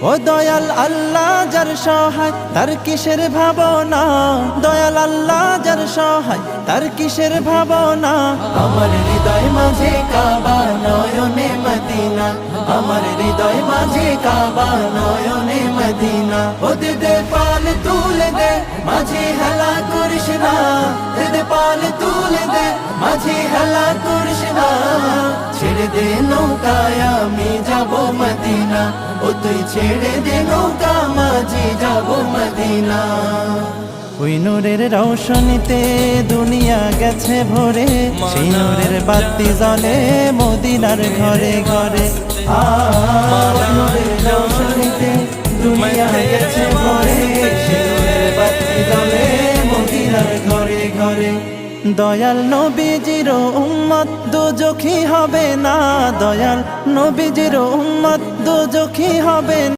ও দয়াল আল্লাহ যার সহায় তার কিসের ভাবনা, দয়াল আল্লাহ যার সহায় তার কিসের ভাবনা। আমার হৃদয় মাঝে কাবা নয়নে মদিনা, আমার হৃদয় মাঝে কাবা নয়নে মদিনা। ও দে পাল তুলে দে মাঝে হেলা করিস না, দে পাল তুলে দে মাঝে হেলা করিস না। ছেড়ে দে নৌকায় আমি যাব মদিনা, ও তুই ছেড়ে দে নৌকা মাঝি যাব মদিনা। ওই নূরের রৌশনীতে দুনিয়া গেছে ভরে, সেই নূরের বাতি জ্বলে মদিনার ঘরে ঘরে। ওই নূরের রৌশনীতে দুনিয়া গেছে ভরে, সেই নূরের বাতি জ্বলে মদিনার ঘরে ঘরে। দয়াল নবীজির উম্মত দোজখী হবে না, দয়াল নবীজির উম্মত দোজখী হবে না।